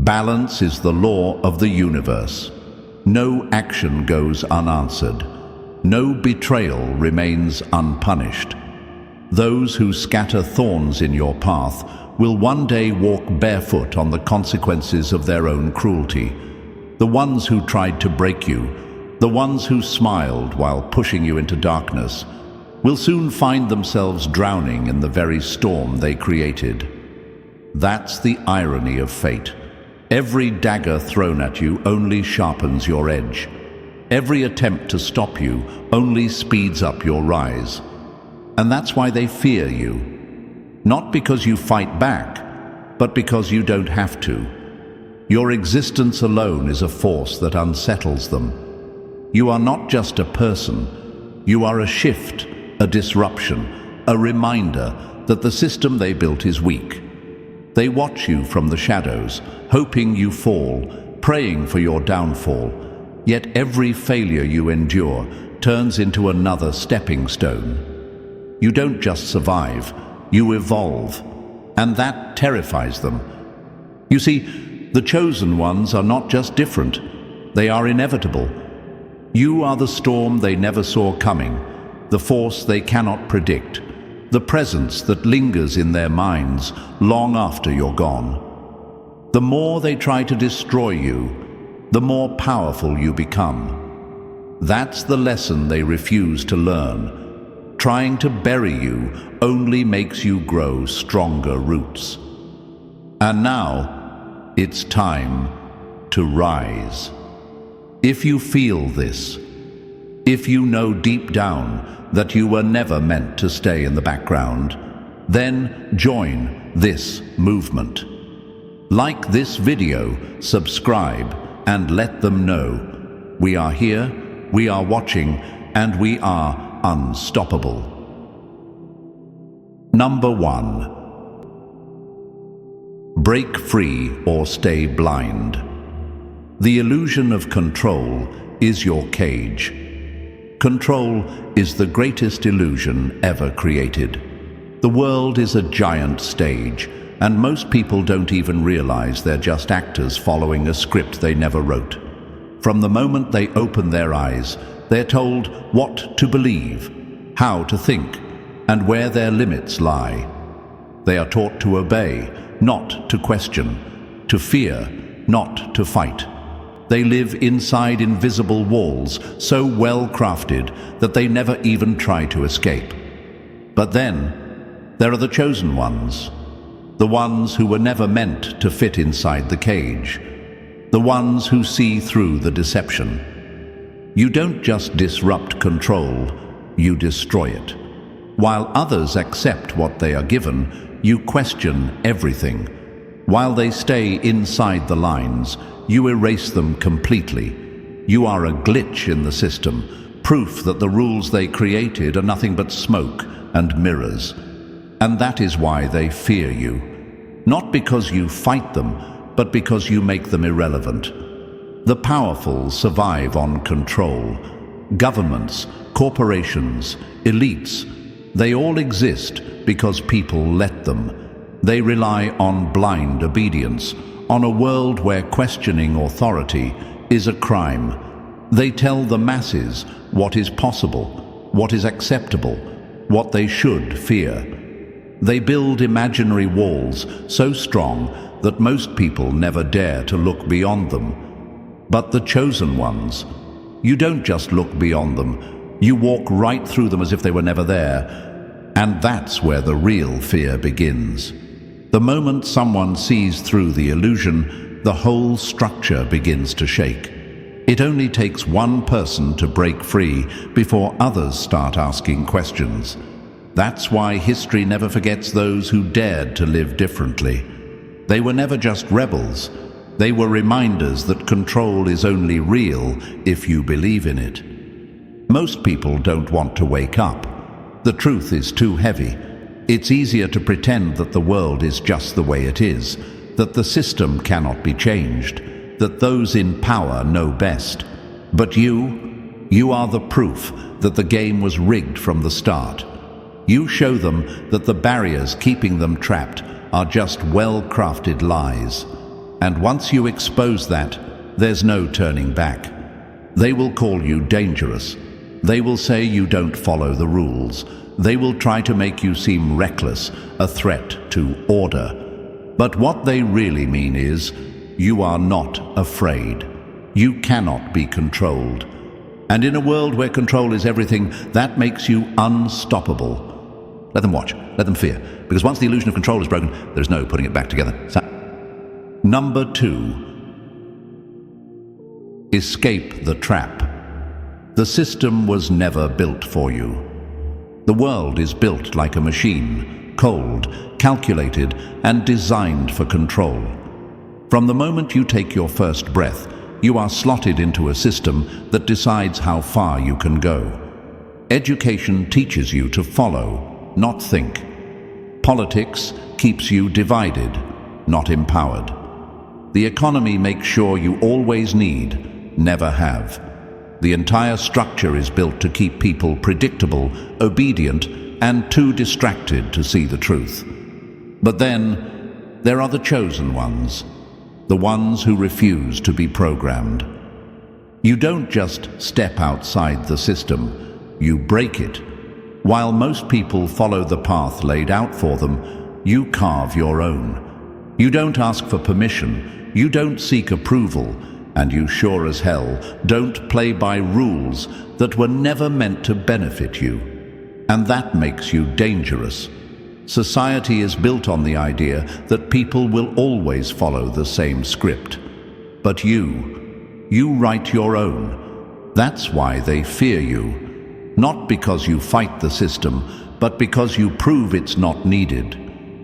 Balance is the law of the universe. No action goes unanswered. No betrayal remains unpunished. Those who scatter thorns in your path will one day walk barefoot on the consequences of their own cruelty. The ones who tried to break you, the ones who smiled while pushing you into darkness, will soon find themselves drowning in the very storm they created. That's the irony of fate. Every dagger thrown at you only sharpens your edge. Every attempt to stop you only speeds up your rise. And that's why they fear you. Not because you fight back, but because you don't have to. Your existence alone is a force that unsettles them. You are not just a person. You are a shift, a disruption, a reminder that the system they built is weak. They watch you from the shadows, hoping you fall, praying for your downfall. Yet every failure you endure turns into another stepping stone. You don't just survive, you evolve, and that terrifies them. You see, the chosen ones are not just different, they are inevitable. You are the storm they never saw coming, the force they cannot predict, the presence that lingers in their minds long after you're gone. The more they try to destroy you, the more powerful you become. That's the lesson they refuse to learn. Trying to bury you only makes you grow stronger roots. And now, it's time to rise. If you feel this, if you know deep down that you were never meant to stay in the background, then join this movement. Like this video, subscribe, and let them know. We are here, we are watching, and we are unstoppable. Number 1. Break free or stay blind. The illusion of control is your cage. Control is the greatest illusion ever created. The world is a giant stage, and most people don't even realize they're just actors following a script they never wrote. From the moment they open their eyes, they're told what to believe, how to think, and where their limits lie. They are taught to obey, not to question, to fear, not to fight. They live inside invisible walls so well crafted that they never even try to escape. But then, there are the chosen ones, the ones who were never meant to fit inside the cage, the ones who see through the deception. You don't just disrupt control, you destroy it. While others accept what they are given, you question everything. While they stay inside the lines, you erase them completely. You are a glitch in the system, proof that the rules they created are nothing but smoke and mirrors. And that is why they fear you. Not because you fight them, but because you make them irrelevant. The powerful survive on control. Governments, corporations, elites, they all exist because people let them. They rely on blind obedience, on a world where questioning authority is a crime. They tell the masses what is possible, what is acceptable, what they should fear. They build imaginary walls so strong that most people never dare to look beyond them. But the chosen ones, you don't just look beyond them, you walk right through them as if they were never there. And that's where the real fear begins. The moment someone sees through the illusion, the whole structure begins to shake. It only takes one person to break free before others start asking questions. That's why history never forgets those who dared to live differently. They were never just rebels. They were reminders that control is only real if you believe in it. Most people don't want to wake up. The truth is too heavy. It's easier to pretend that the world is just the way it is, that the system cannot be changed, that those in power know best. But you are the proof that the game was rigged from the start. You show them that the barriers keeping them trapped are just well-crafted lies. And once you expose that, there's no turning back. They will call you dangerous. They will say you don't follow the rules. They will try to make you seem reckless, a threat to order. But what they really mean is, you are not afraid. You cannot be controlled. And in a world where control is everything, that makes you unstoppable. Let them watch, let them fear, because once the illusion of control is broken, there's no putting it back together. Number 2. Escape the trap. The system was never built for you. The world is built like a machine, cold, calculated, and designed for control. From the moment you take your first breath, you are slotted into a system that decides how far you can go. Education teaches you to follow, not think. Politics keeps you divided, not empowered. The economy makes sure you always need, never have. The entire structure is built to keep people predictable, obedient, and too distracted to see the truth. But then, there are the chosen ones, the ones who refuse to be programmed. You don't just step outside the system, you break it. While most people follow the path laid out for them, you carve your own. You don't ask for permission, you don't seek approval, and you sure as hell don't play by rules that were never meant to benefit you. And that makes you dangerous. Society is built on the idea that people will always follow the same script. But you write your own. That's why they fear you. Not because you fight the system, but because you prove it's not needed.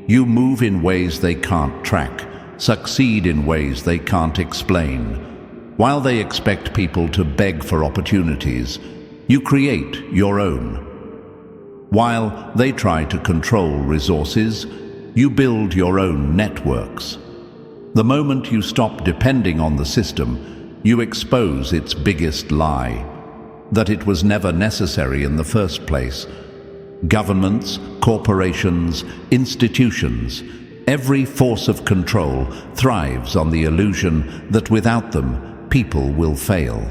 You move in ways they can't track, succeed in ways they can't explain. While they expect people to beg for opportunities, you create your own. While they try to control resources, you build your own networks. The moment you stop depending on the system, you expose its biggest lie, that it was never necessary in the first place. Governments, corporations, institutions, every force of control thrives on the illusion that without them, people will fail.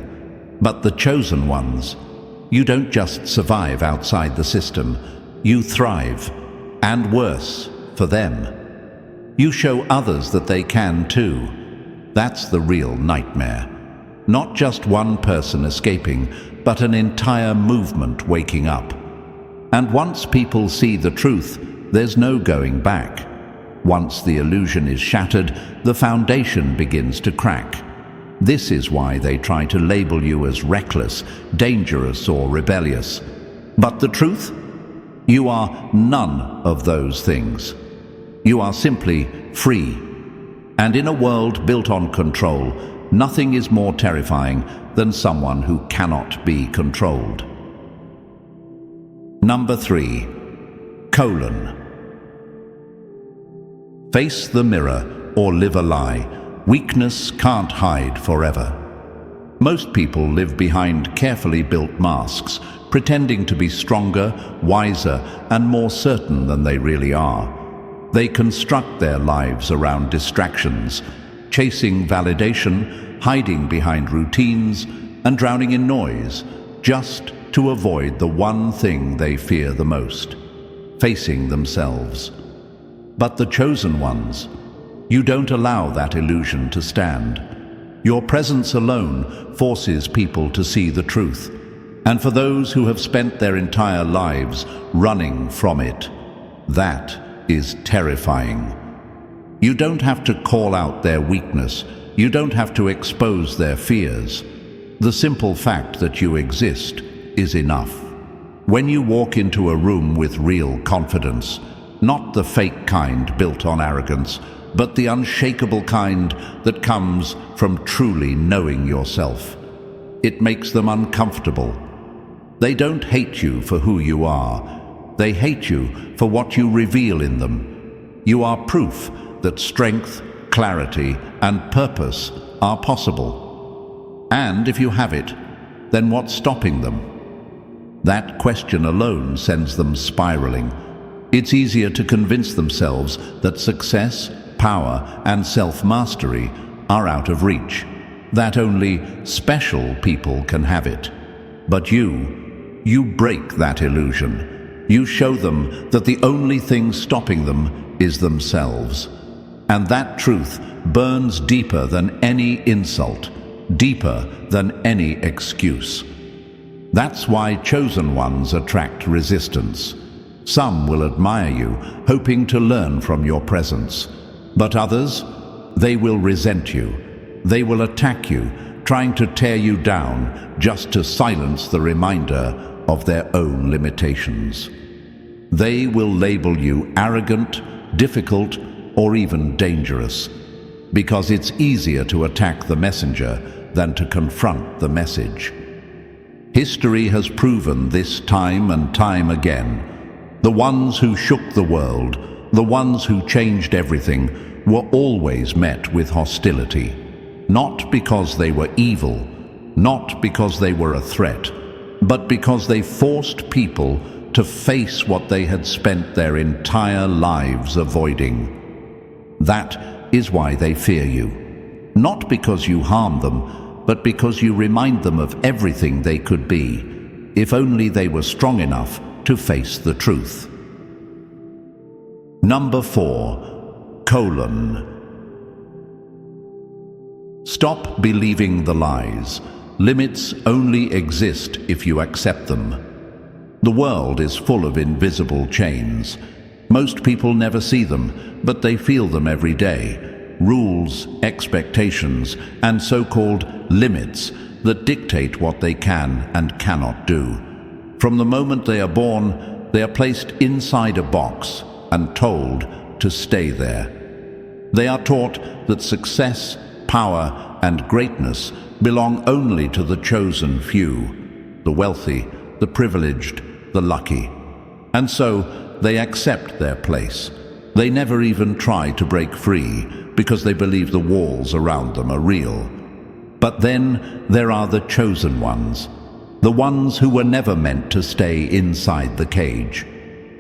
But the chosen ones, you don't just survive outside the system, you thrive, and worse, for them. You show others that they can too. That's the real nightmare. Not just one person escaping, but an entire movement waking up. And once people see the truth, there's no going back. Once the illusion is shattered, the foundation begins to crack. This is why they try to label you as reckless, dangerous, or rebellious. But the truth? You are none of those things. You are simply free. And in a world built on control, nothing is more terrifying than someone who cannot be controlled. Number 3. Face the mirror or live a lie. Weakness can't hide forever. Most people live behind carefully built masks, pretending to be stronger, wiser, and more certain than they really are. They construct their lives around distractions, chasing validation, hiding behind routines, and drowning in noise, just to avoid the one thing they fear the most, facing themselves. But the chosen ones, you don't allow that illusion to stand. Your presence alone forces people to see the truth. And for those who have spent their entire lives running from it, that is terrifying. You don't have to call out their weakness. You don't have to expose their fears. The simple fact that you exist is enough. When you walk into a room with real confidence, not the fake kind built on arrogance, but the unshakable kind that comes from truly knowing yourself, it makes them uncomfortable. They don't hate you for who you are. They hate you for what you reveal in them. You are proof that strength, clarity, and purpose are possible. And if you have it, then what's stopping them? That question alone sends them spiraling. It's easier to convince themselves that success, power, and self-mastery are out of reach, that only special people can have it. But you break that illusion. You show them that the only thing stopping them is themselves. And that truth burns deeper than any insult, deeper than any excuse. That's why chosen ones attract resistance. Some will admire you, hoping to learn from your presence. But others, they will resent you. They will attack you, trying to tear you down just to silence the reminder of their own limitations. They will label you arrogant, difficult, or even dangerous, because it's easier to attack the messenger than to confront the message. History has proven this time and time again. The ones who shook the world, the ones who changed everything, were always met with hostility. Not because they were evil, not because they were a threat, but because they forced people to face what they had spent their entire lives avoiding. That is why they fear you. Not because you harm them, but because you remind them of everything they could be, if only they were strong enough to face the truth. Number 4. Stop believing the lies. Limits only exist if you accept them. The world is full of invisible chains. Most people never see them, but they feel them every day. Rules, expectations, and so-called limits that dictate what they can and cannot do. From the moment they are born, they are placed inside a box and told to stay there. They are taught that success, power, and greatness belong only to the chosen few, the wealthy, the privileged, the lucky. And so they accept their place. They never even try to break free because they believe the walls around them are real. But then there are the chosen ones, the ones who were never meant to stay inside the cage.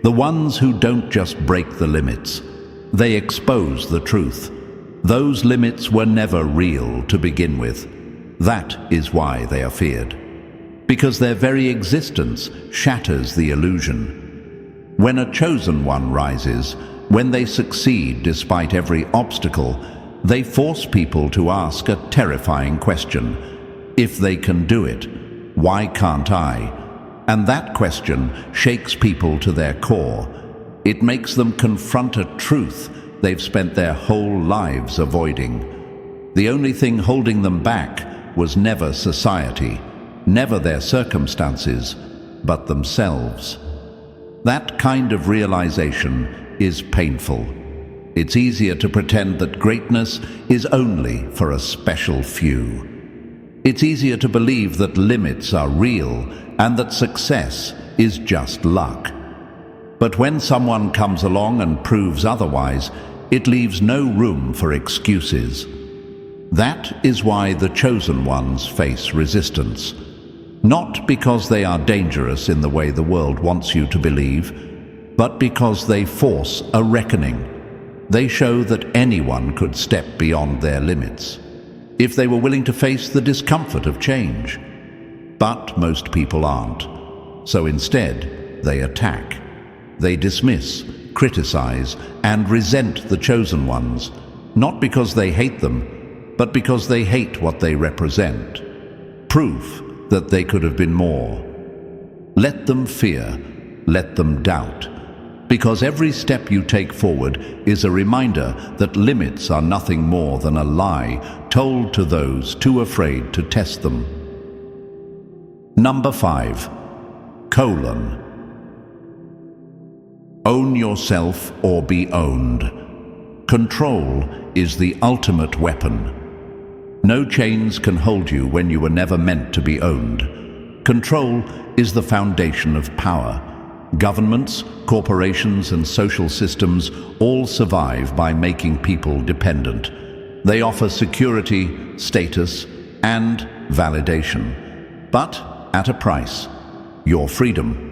The ones who don't just break the limits, they expose the truth. Those limits were never real to begin with. That is why they are feared. Because their very existence shatters the illusion. When a chosen one rises, when they succeed despite every obstacle, they force people to ask a terrifying question. If they can do it, why can't I? And that question shakes people to their core. It makes them confront a truth they've spent their whole lives avoiding. The only thing holding them back was never society, never their circumstances, but themselves. That kind of realization is painful. It's easier to pretend that greatness is only for a special few. It's easier to believe that limits are real and that success is just luck. But when someone comes along and proves otherwise, it leaves no room for excuses. That is why the chosen ones face resistance. Not because they are dangerous in the way the world wants you to believe, but because they force a reckoning. They show that anyone could step beyond their limits, if they were willing to face the discomfort of change. But most people aren't. So instead, they attack. They dismiss, criticize, and resent the chosen ones, not because they hate them, but because they hate what they represent. Proof that they could have been more. Let them fear, let them doubt, because every step you take forward is a reminder that limits are nothing more than a lie told to those too afraid to test them. Number 5. Own yourself or be owned. Control is the ultimate weapon. No chains can hold you when you were never meant to be owned. Control is the foundation of power. Governments, corporations, and social systems all survive by making people dependent. They offer security, status, and validation, but at a price: your freedom.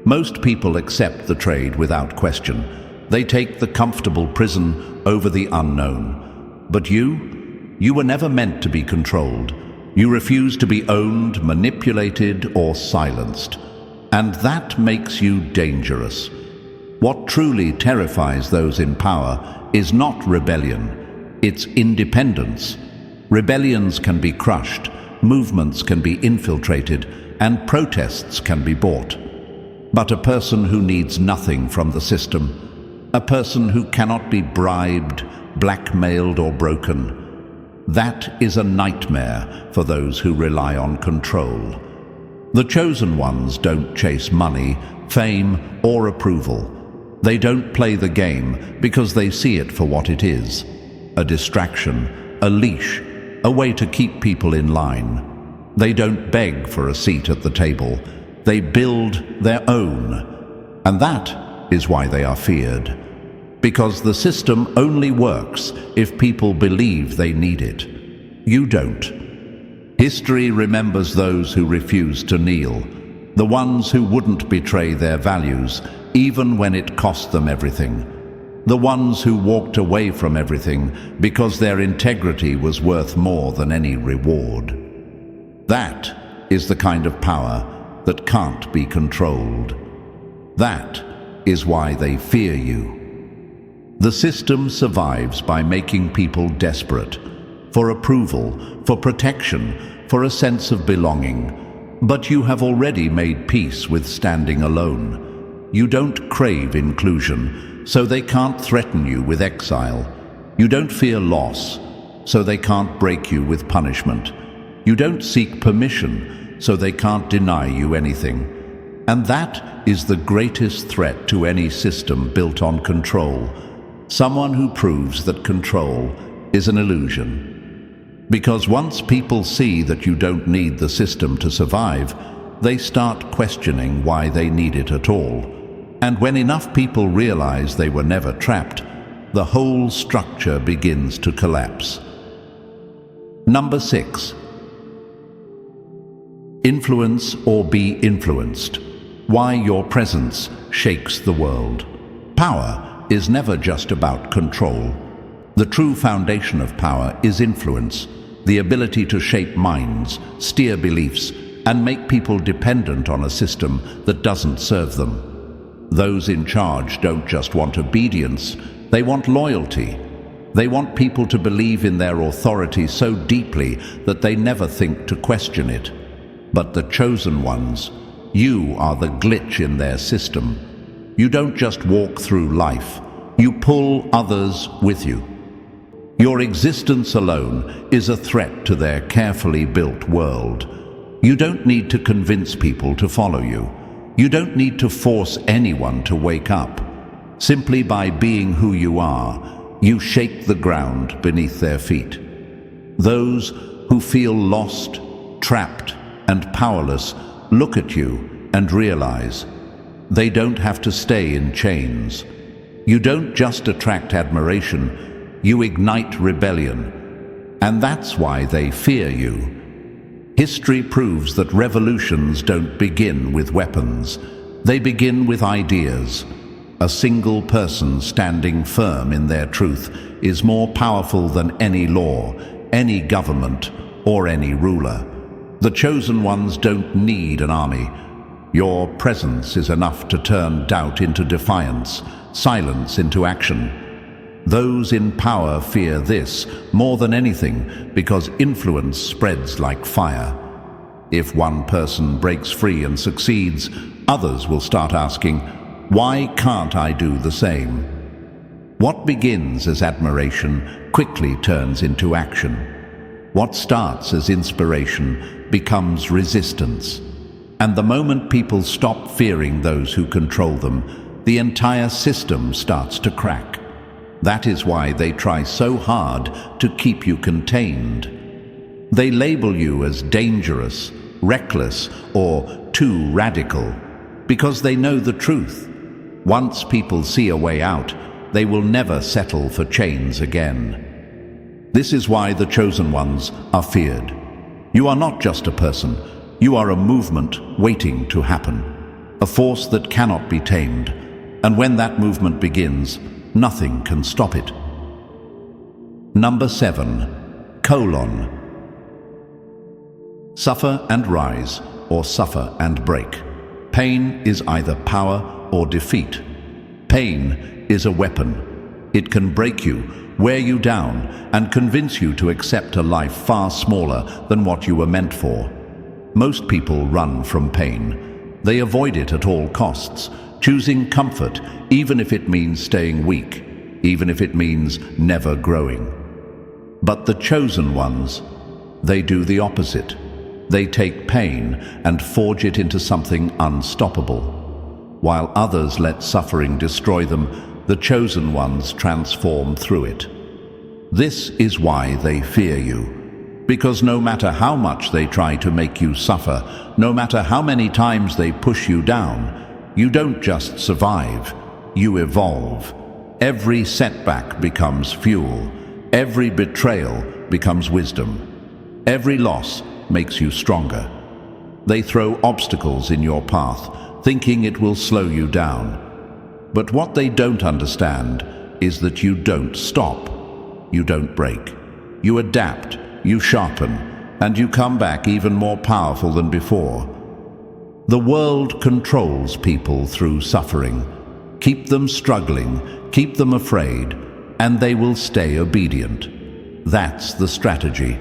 Most people accept the trade without question. They take the comfortable prison over the unknown. But you were never meant to be controlled. You refuse to be owned, manipulated, or silenced. And that makes you dangerous. What truly terrifies those in power is not rebellion, it's independence. Rebellions can be crushed, movements can be infiltrated, and protests can be bought. But a person who needs nothing from the system, a person who cannot be bribed, blackmailed, or broken, that is a nightmare for those who rely on control. The chosen ones don't chase money, fame, or approval. They don't play the game because they see it for what it is: a distraction, a leash, a way to keep people in line. They don't beg for a seat at the table. They build their own. And that is why they are feared. Because the system only works if people believe they need it. You don't. History remembers those who refused to kneel, the ones who wouldn't betray their values, even when it cost them everything. The ones who walked away from everything because their integrity was worth more than any reward. That is the kind of power that can't be controlled. That is why they fear you. The system survives by making people desperate, for approval, for protection, for a sense of belonging. But you have already made peace with standing alone. You don't crave inclusion, so they can't threaten you with exile. You don't fear loss, so they can't break you with punishment. You don't seek permission, so they can't deny you anything. And that is the greatest threat to any system built on control. Someone who proves that control is an illusion. Because once people see that you don't need the system to survive, they start questioning why they need it at all. And when enough people realize they were never trapped, the whole structure begins to collapse. Number 6. Influence or be influenced. Why your presence shakes the world. Power is never just about control. The true foundation of power is influence, the ability to shape minds, steer beliefs, and make people dependent on a system that doesn't serve them. Those in charge don't just want obedience, they want loyalty. They want people to believe in their authority so deeply that they never think to question it. But the chosen ones, you are the glitch in their system. You don't just walk through life, you pull others with you. Your existence alone is a threat to their carefully built world. You don't need to convince people to follow you. You don't need to force anyone to wake up. Simply by being who you are, you shake the ground beneath their feet. Those who feel lost, trapped, and powerless look at you and realize they don't have to stay in chains. You don't just attract admiration, you ignite rebellion. And that's why they fear you. History proves that revolutions don't begin with weapons. They begin with ideas. A single person standing firm in their truth is more powerful than any law, any government, or any ruler. The chosen ones don't need an army. Your presence is enough to turn doubt into defiance, silence into action. Those in power fear this more than anything because influence spreads like fire. If one person breaks free and succeeds, others will start asking, why can't I do the same? What begins as admiration quickly turns into action. What starts as inspiration becomes resistance. And the moment people stop fearing those who control them, the entire system starts to crack. That is why they try so hard to keep you contained. They label you as dangerous, reckless, or too radical, because they know the truth. Once people see a way out, they will never settle for chains again. This is why the chosen ones are feared. You are not just a person, you are a movement waiting to happen, a force that cannot be tamed. And when that movement begins, nothing can stop it. Number 7. Colon. Suffer and rise, or suffer and break. Pain is either power or defeat. Pain is a weapon. It can break you, wear you down, and convince you to accept a life far smaller than what you were meant for. Most people run from pain. They avoid it at all costs, choosing comfort even if it means staying weak, even if it means never growing. But the chosen ones, they do the opposite. They take pain and forge it into something unstoppable. While others let suffering destroy them, the chosen ones transform through it. This is why they fear you. Because no matter how much they try to make you suffer, no matter how many times they push you down, you don't just survive, you evolve. Every setback becomes fuel. Every betrayal becomes wisdom. Every loss makes you stronger. They throw obstacles in your path, thinking it will slow you down. But what they don't understand is that you don't stop. You don't break. You adapt, you sharpen, and you come back even more powerful than before. The world controls people through suffering. Keep them struggling, keep them afraid, and they will stay obedient. That's the strategy.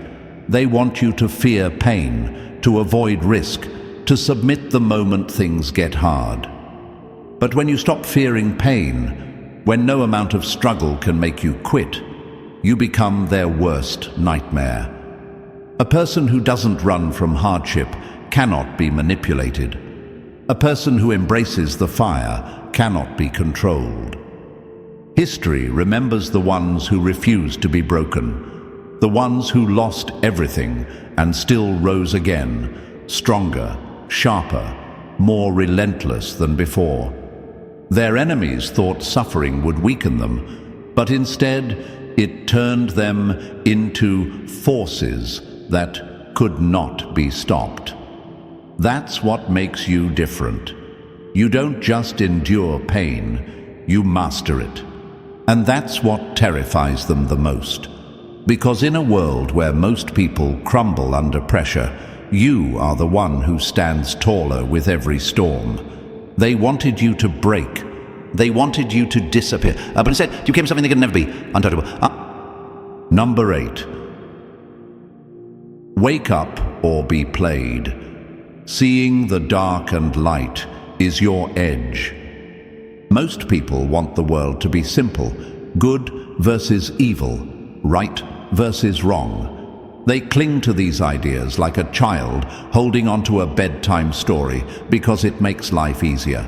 They want you to fear pain, to avoid risk, to submit the moment things get hard. But when you stop fearing pain, when no amount of struggle can make you quit, you become their worst nightmare. A person who doesn't run from hardship cannot be manipulated. A person who embraces the fire cannot be controlled. History remembers the ones who refused to be broken, the ones who lost everything and still rose again, stronger, sharper, more relentless than before. Their enemies thought suffering would weaken them, but instead it turned them into forces that could not be stopped. That's what makes you different. You don't just endure pain, you master it. And that's what terrifies them the most. Because in a world where most people crumble under pressure, you are the one who stands taller with every storm. They wanted you to break. They wanted you to disappear. But instead, you became something that could never be, untouchable. Number 8. Wake up or be played. Seeing the dark and light is your edge. Most people want the world to be simple, good versus evil, right versus wrong. They cling to these ideas like a child holding onto a bedtime story because it makes life easier.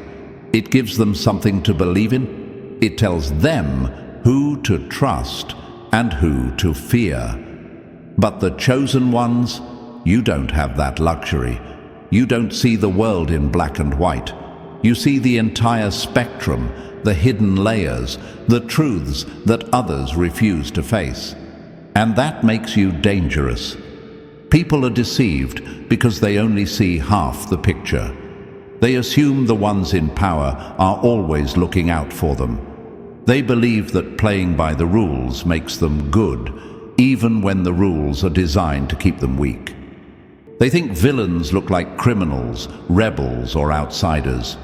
It gives them something to believe in. It tells them who to trust and who to fear. But the chosen ones, you don't have that luxury. You don't see the world in black and white. You see the entire spectrum, the hidden layers, the truths that others refuse to face. And that makes you dangerous. People are deceived because they only see half the picture. They assume the ones in power are always looking out for them. They believe that playing by the rules makes them good, even when the rules are designed to keep them weak. They think villains look like criminals, rebels, or outsiders.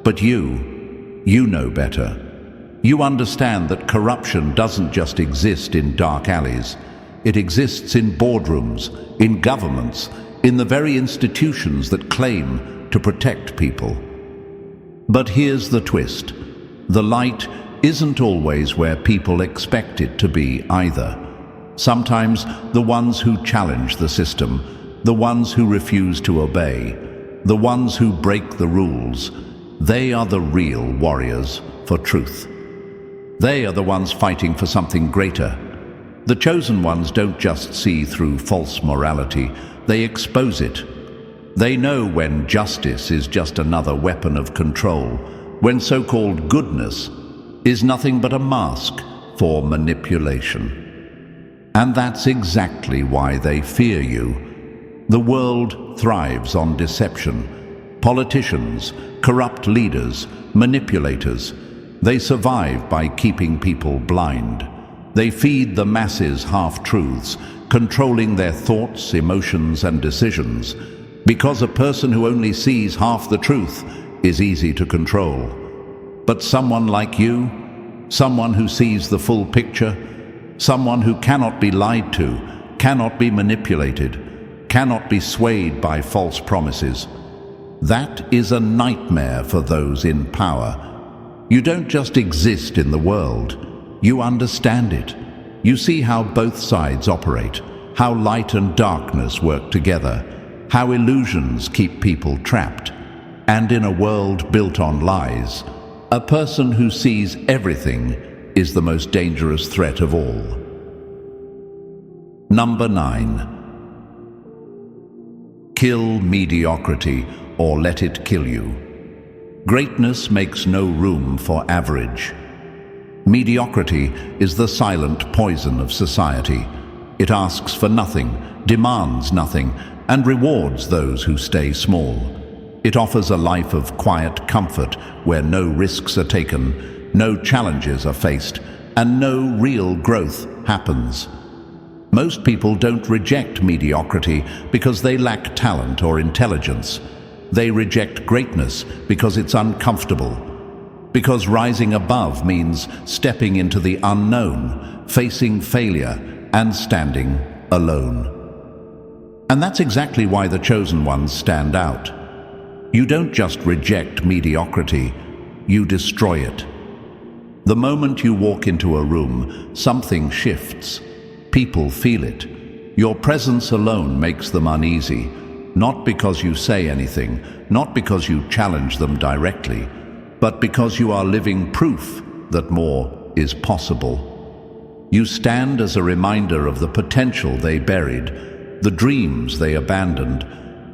But you know better. You understand that corruption doesn't just exist in dark alleys. It exists in boardrooms, in governments, in the very institutions that claim to protect people. But here's the twist. The light isn't always where people expect it to be either. Sometimes the ones who challenge the system, the ones who refuse to obey, the ones who break the rules, they are the real warriors for truth. They are the ones fighting for something greater. The chosen ones don't just see through false morality, they expose it. They know when justice is just another weapon of control, when so-called goodness is nothing but a mask for manipulation. And that's exactly why they fear you. The world thrives on deception. Politicians, corrupt leaders, manipulators, they survive by keeping people blind. They feed the masses half-truths, controlling their thoughts, emotions, and decisions, because a person who only sees half the truth is easy to control. But someone like you, someone who sees the full picture, someone who cannot be lied to, cannot be manipulated, cannot be swayed by false promises, that is a nightmare for those in power. You don't just exist in the world, you understand it. You see how both sides operate, how light and darkness work together, how illusions keep people trapped. And in a world built on lies, a person who sees everything is the most dangerous threat of all. Number 9. Kill mediocrity or let it kill you. Greatness makes no room for average. Mediocrity is the silent poison of society. It asks for nothing, demands nothing, and rewards those who stay small. It offers a life of quiet comfort where no risks are taken, no challenges are faced, and no real growth happens. Most people don't reject mediocrity because they lack talent or intelligence. They reject greatness because it's uncomfortable. Because rising above means stepping into the unknown, facing failure, and standing alone. And that's exactly why the chosen ones stand out. You don't just reject mediocrity, you destroy it. The moment you walk into a room, something shifts. People feel it. Your presence alone makes them uneasy, not because you say anything, not because you challenge them directly, but because you are living proof that more is possible. You stand as a reminder of the potential they buried, the dreams they abandoned,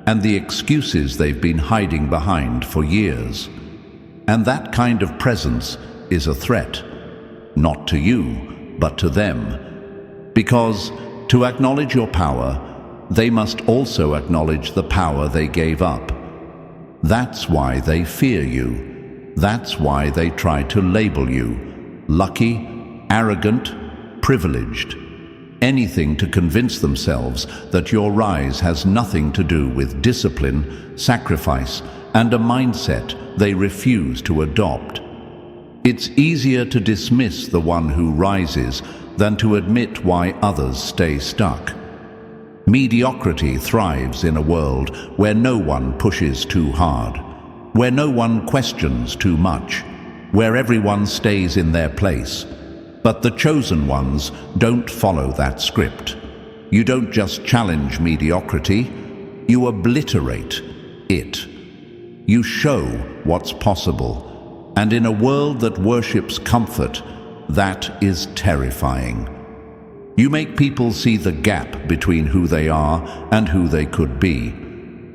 and the excuses they've been hiding behind for years. And that kind of presence is a threat, not to you, but to them. Because to acknowledge your power, they must also acknowledge the power they gave up. That's why they fear you. That's why they try to label you lucky, arrogant, privileged. Anything to convince themselves that your rise has nothing to do with discipline, sacrifice, and a mindset they refuse to adopt. It's easier to dismiss the one who rises than to admit why others stay stuck. Mediocrity thrives in a world where no one pushes too hard, where no one questions too much, where everyone stays in their place. But the chosen ones don't follow that script. You don't just challenge mediocrity, you obliterate it. You show what's possible. And in a world that worships comfort, that is terrifying. You make people see the gap between who they are and who they could be.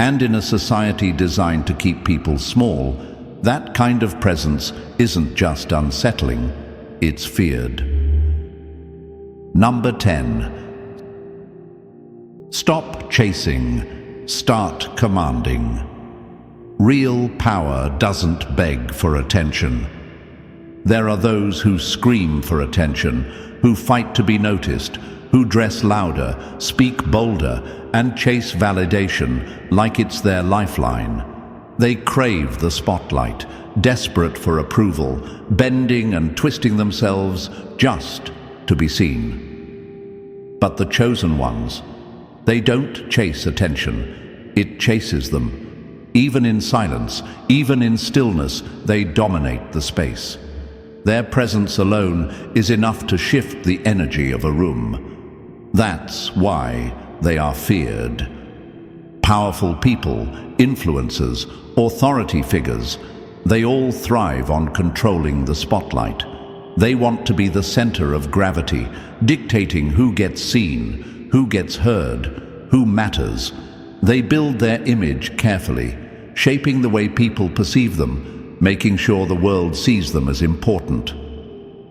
And in a society designed to keep people small, that kind of presence isn't just unsettling, it's feared. Number 10. Stop chasing, start commanding. Real power doesn't beg for attention. There are those who scream for attention, who fight to be noticed, who dress louder, speak bolder, and chase validation like it's their lifeline. They crave the spotlight, desperate for approval, bending and twisting themselves just to be seen. But the chosen ones, they don't chase attention, it chases them. Even in silence, even in stillness, they dominate the space. Their presence alone is enough to shift the energy of a room. That's why they are feared. Powerful people, influencers, authority figures, they all thrive on controlling the spotlight. They want to be the center of gravity, dictating who gets seen, who gets heard, who matters. They build their image carefully, shaping the way people perceive them, making sure the world sees them as important.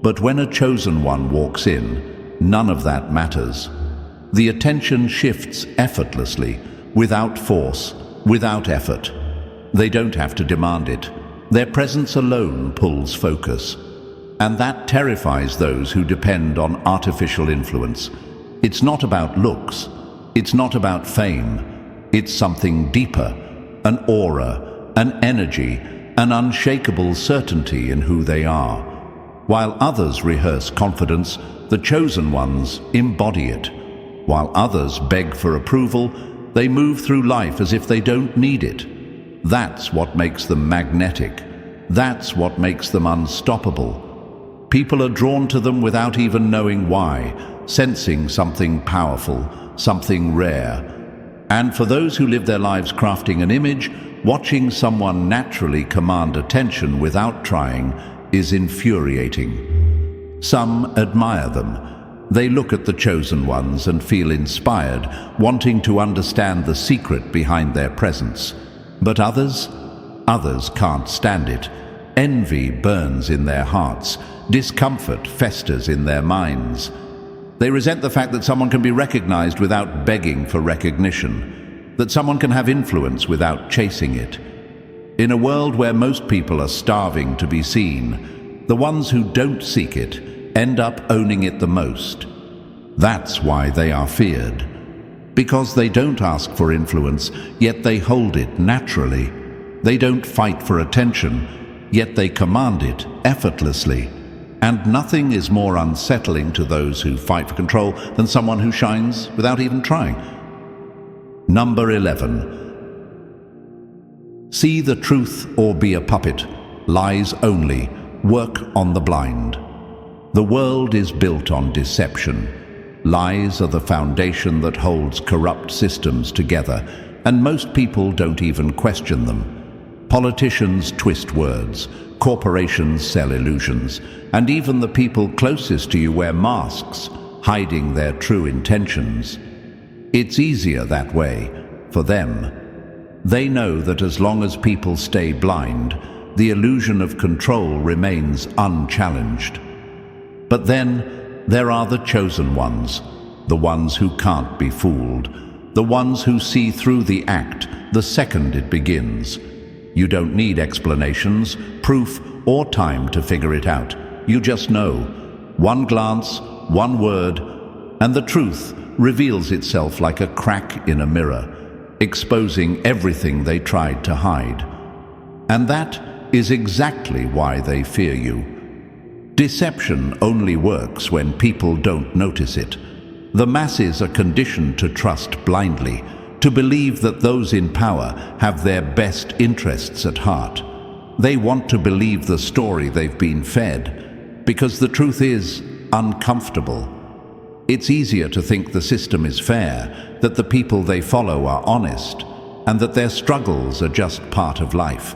But when a chosen one walks in, none of that matters. The attention shifts effortlessly, without force, without effort. They don't have to demand it. Their presence alone pulls focus. And that terrifies those who depend on artificial influence. It's not about looks. It's not about fame. It's something deeper, an aura, an energy, an unshakable certainty in who they are. While others rehearse confidence, the chosen ones embody it. While others beg for approval, they move through life as if they don't need it. That's what makes them magnetic. That's what makes them unstoppable. People are drawn to them without even knowing why, sensing something powerful, something rare. And for those who live their lives crafting an image, watching someone naturally command attention without trying is infuriating. Some admire them. They look at the chosen ones and feel inspired, wanting to understand the secret behind their presence. But others can't stand it. Envy burns in their hearts. Discomfort festers in their minds. They resent the fact that someone can be recognized without begging for recognition, that someone can have influence without chasing it. In a world where most people are starving to be seen, the ones who don't seek it end up owning it the most. That's why they are feared. Because they don't ask for influence, yet they hold it naturally. They don't fight for attention, yet they command it effortlessly. And nothing is more unsettling to those who fight for control than someone who shines without even trying. Number 11. See the truth or be a puppet. Lies only. Work on the blind. The world is built on deception. Lies are the foundation that holds corrupt systems together, and most people don't even question them. Politicians twist words, corporations sell illusions, and even the people closest to you wear masks, hiding their true intentions. It's easier that way, for them. They know that as long as people stay blind, the illusion of control remains unchallenged. But then there are the chosen ones, the ones who can't be fooled, the ones who see through the act the second it begins. You don't need explanations, proof, or time to figure it out. You just know. One glance, one word, and the truth reveals itself like a crack in a mirror, exposing everything they tried to hide. And that is exactly why they fear you. Deception only works when people don't notice it. The masses are conditioned to trust blindly, to believe that those in power have their best interests at heart. They want to believe the story they've been fed, because the truth is uncomfortable. It's easier to think the system is fair, that the people they follow are honest, and that their struggles are just part of life.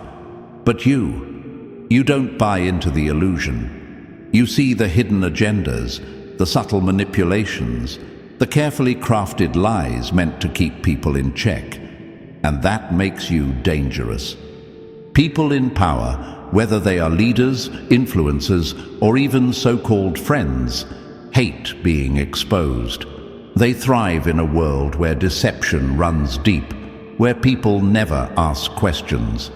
But you don't buy into the illusion. You see the hidden agendas, the subtle manipulations, the carefully crafted lies meant to keep people in check. And that makes you dangerous. People in power, whether they are leaders, influencers, or even so-called friends, hate being exposed. They thrive in a world where deception runs deep, where people never ask questions.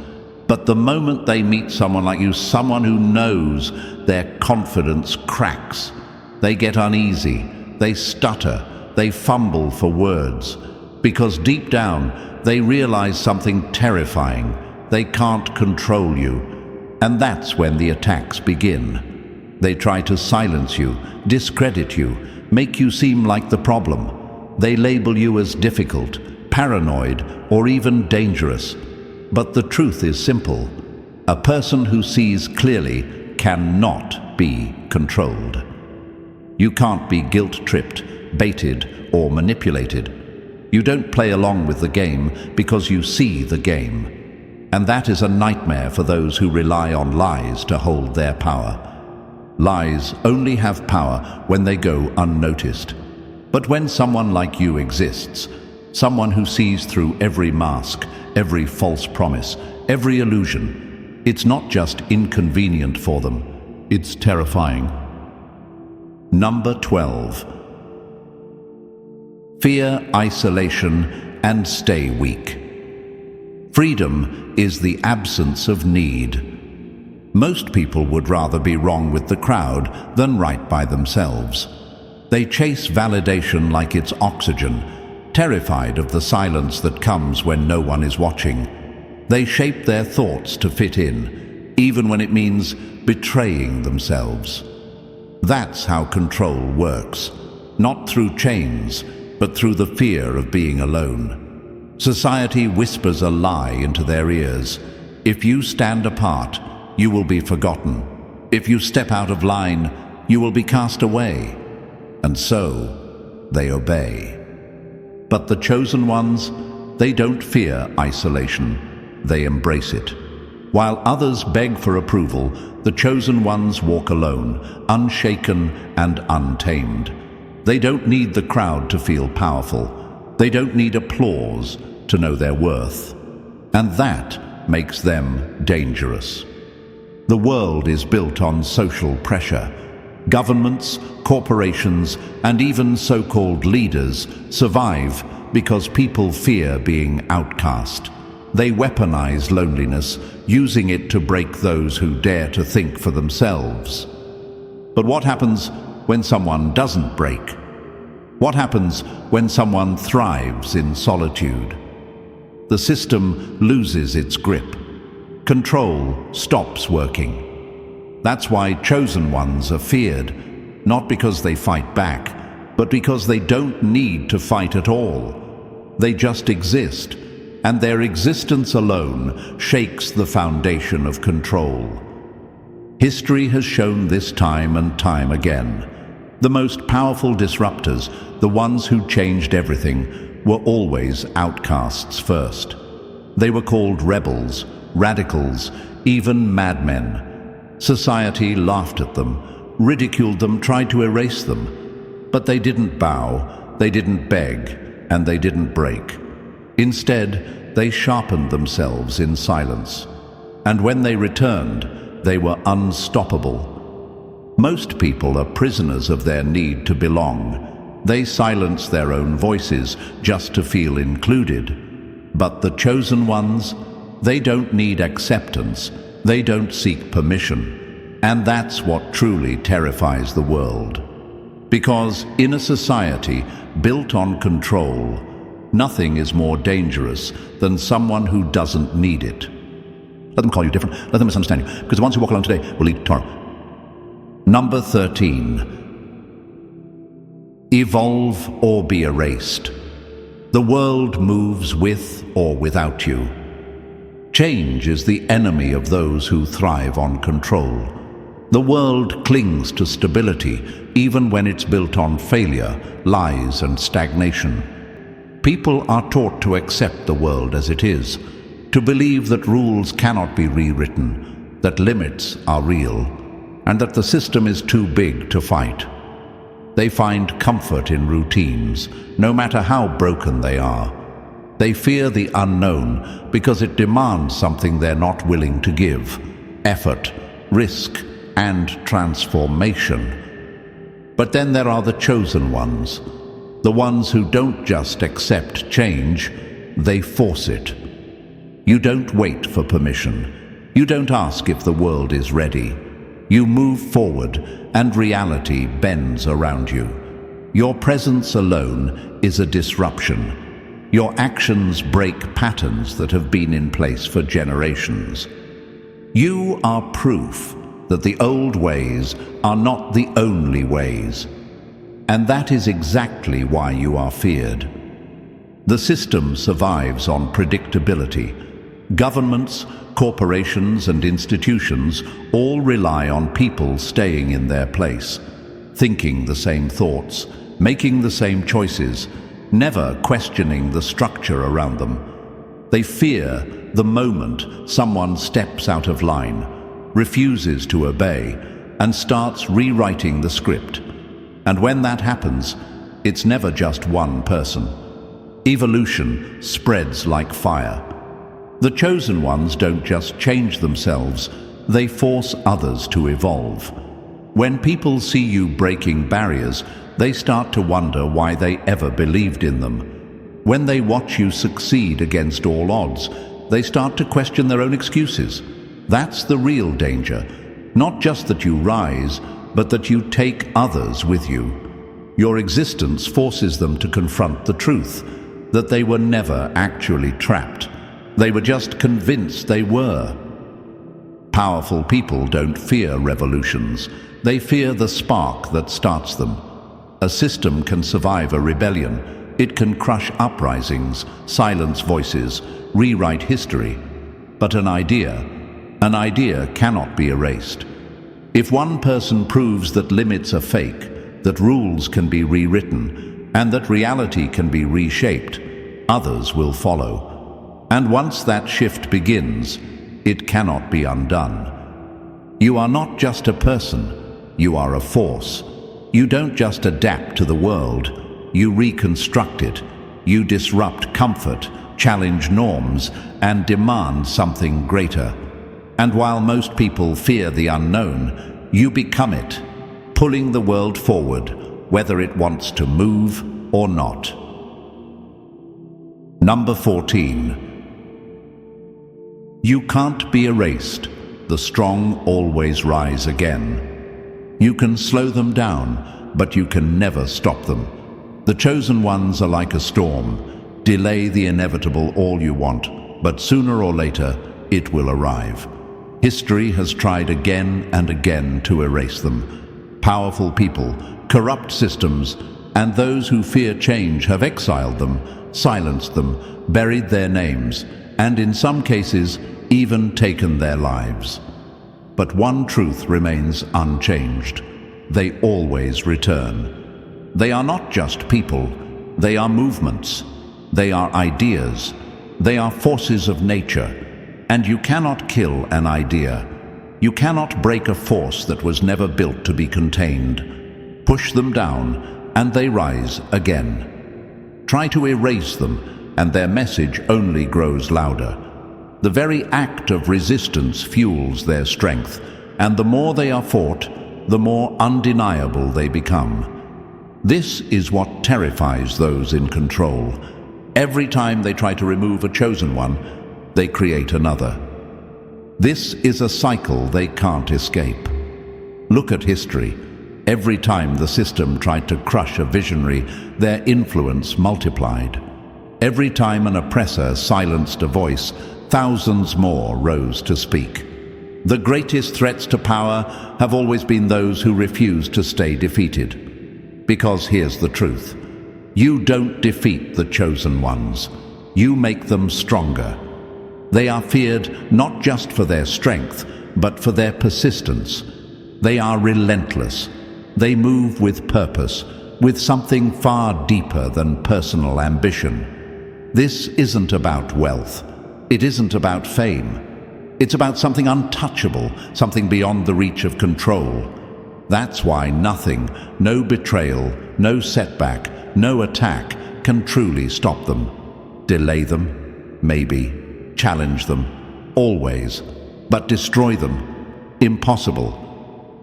But the moment they meet someone like you, someone who knows, their confidence cracks. They get uneasy, they stutter, they fumble for words, because deep down they realize something terrifying. They can't control you, and that's when the attacks begin. They try to silence you, discredit you, make you seem like the problem. They label you as difficult, paranoid, or even dangerous. But the truth is simple. A person who sees clearly cannot be controlled. You can't be guilt-tripped, baited, or manipulated. You don't play along with the game because you see the game. And that is a nightmare for those who rely on lies to hold their power. Lies only have power when they go unnoticed. But when someone like you exists, someone who sees through every mask, every false promise, every illusion, it's not just inconvenient for them, it's terrifying. Number 12. Fear isolation and stay weak. Freedom is the absence of need. Most people would rather be wrong with the crowd than right by themselves. They chase validation like it's oxygen, terrified of the silence that comes when no one is watching. They shape their thoughts to fit in, even when it means betraying themselves. That's how control works, not through chains, but through the fear of being alone. Society whispers a lie into their ears. If you stand apart, you will be forgotten. If you step out of line, you will be cast away. And so, they obey. But the chosen ones, they don't fear isolation, they embrace it. While others beg for approval, the chosen ones walk alone, unshaken and untamed. They don't need the crowd to feel powerful. They don't need applause to know their worth. And that makes them dangerous. The world is built on social pressure. Governments, corporations, and even so-called leaders survive because people fear being outcast. They weaponize loneliness, using it to break those who dare to think for themselves. But what happens when someone doesn't break? What happens when someone thrives in solitude? The system loses its grip. Control stops working. That's why chosen ones are feared, not because they fight back, but because they don't need to fight at all. They just exist, and their existence alone shakes the foundation of control. History has shown this time and time again. The most powerful disruptors, the ones who changed everything, were always outcasts first. They were called rebels, radicals, even madmen. Society laughed at them, ridiculed them, tried to erase them. But they didn't bow, they didn't beg, and they didn't break. Instead, they sharpened themselves in silence. And when they returned, they were unstoppable. Most people are prisoners of their need to belong. They silence their own voices just to feel included. But the chosen ones, they don't need acceptance, they don't seek permission. And that's what truly terrifies the world. Because in a society built on control, nothing is more dangerous than someone who doesn't need it. Let them call you different, let them misunderstand you, because the ones who walk alone today will lead tomorrow. Number 13. Evolve or be erased. The world moves with or without you. Change is the enemy of those who thrive on control. The world clings to stability even when it's built on failure, lies, and stagnation. People are taught to accept the world as it is, to believe that rules cannot be rewritten, that limits are real, and that the system is too big to fight. They find comfort in routines, no matter how broken they are. They fear the unknown because it demands something they're not willing to give: effort, risk, and transformation. But then there are the chosen ones, the ones who don't just accept change, they force it. You don't wait for permission. You don't ask if the world is ready. You move forward, and reality bends around you. Your presence alone is a disruption. Your actions break patterns that have been in place for generations. You are proof that the old ways are not the only ways. And that is exactly why you are feared. The system survives on predictability. Governments, corporations, and institutions all rely on people staying in their place, thinking the same thoughts, making the same choices, never questioning the structure around them. They fear the moment someone steps out of line, refuses to obey, and starts rewriting the script. And when that happens, it's never just one person. Evolution spreads like fire. The chosen ones don't just change themselves, they force others to evolve. When people see you breaking barriers, they start to wonder why they ever believed in them. When they watch you succeed against all odds, they start to question their own excuses. That's the real danger. Not just that you rise, but that you take others with you. Your existence forces them to confront the truth, that they were never actually trapped. They were just convinced they were. Powerful people don't fear revolutions. They fear the spark that starts them. A system can survive a rebellion. It can crush uprisings, silence voices, rewrite history. But an idea cannot be erased. If one person proves that limits are fake, that rules can be rewritten, and that reality can be reshaped, others will follow. And once that shift begins, it cannot be undone. You are not just a person, you are a force. You don't just adapt to the world, you reconstruct it. You disrupt comfort, challenge norms, and demand something greater. And while most people fear the unknown, you become it, pulling the world forward, whether it wants to move or not. Number 14. You can't be erased. The strong always rise again. You can slow them down, but you can never stop them. The chosen ones are like a storm. Delay the inevitable all you want, but sooner or later, it will arrive. History has tried again and again to erase them. Powerful people, corrupt systems, and those who fear change have exiled them, silenced them, buried their names, and in some cases, even taken their lives. But one truth remains unchanged. They always return. They are not just people. They are movements. They are ideas. They are forces of nature. And you cannot kill an idea. You cannot break a force that was never built to be contained. Push them down, and they rise again. Try to erase them, and their message only grows louder. The very act of resistance fuels their strength, and the more they are fought, the more undeniable they become. This is what terrifies those in control. Every time they try to remove a chosen one, they create another. This is a cycle they can't escape. Look at history. Every time the system tried to crush a visionary, their influence multiplied. Every time an oppressor silenced a voice, thousands more rose to speak. The greatest threats to power have always been those who refuse to stay defeated. Because here's the truth. You don't defeat the chosen ones. You make them stronger. They are feared not just for their strength, but for their persistence. They are relentless. They move with purpose, with something far deeper than personal ambition. This isn't about wealth. It isn't about fame. It's about something untouchable, something beyond the reach of control. That's why nothing, no betrayal, no setback, no attack can truly stop them. Delay them? Maybe. Challenge them? Always. But destroy them? Impossible.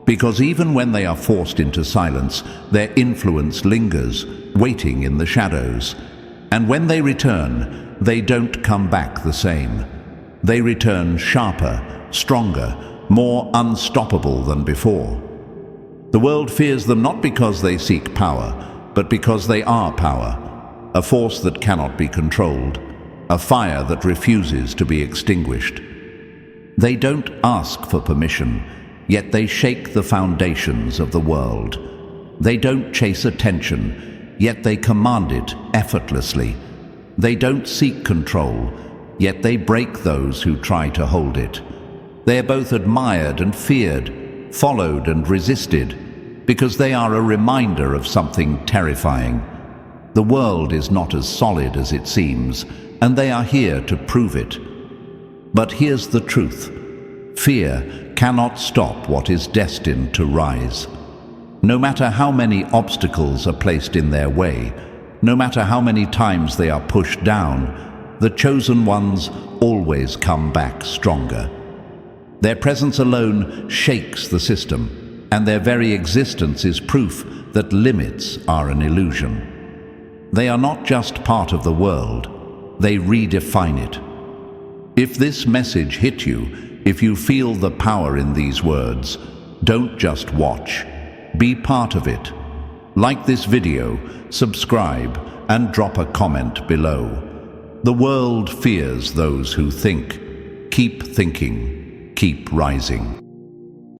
Because even when they are forced into silence, their influence lingers, waiting in the shadows. And when they return, they don't come back the same. They return sharper, stronger, more unstoppable than before. The world fears them not because they seek power, but because they are power, a force that cannot be controlled, a fire that refuses to be extinguished. They don't ask for permission, yet they shake the foundations of the world. They don't chase attention, yet they command it effortlessly. They don't seek control, yet they break those who try to hold it. They are both admired and feared, followed and resisted, because they are a reminder of something terrifying. The world is not as solid as it seems, and they are here to prove it. But here's the truth. Fear cannot stop what is destined to rise. No matter how many obstacles are placed in their way, no matter how many times they are pushed down, the chosen ones always come back stronger. Their presence alone shakes the system, and their very existence is proof that limits are an illusion. They are not just part of the world, they redefine it. If this message hit you, If you feel the power in these words, don't just watch. Be part of it. Like this video, subscribe, and drop a comment below. The world fears those who think. Keep thinking. Keep rising.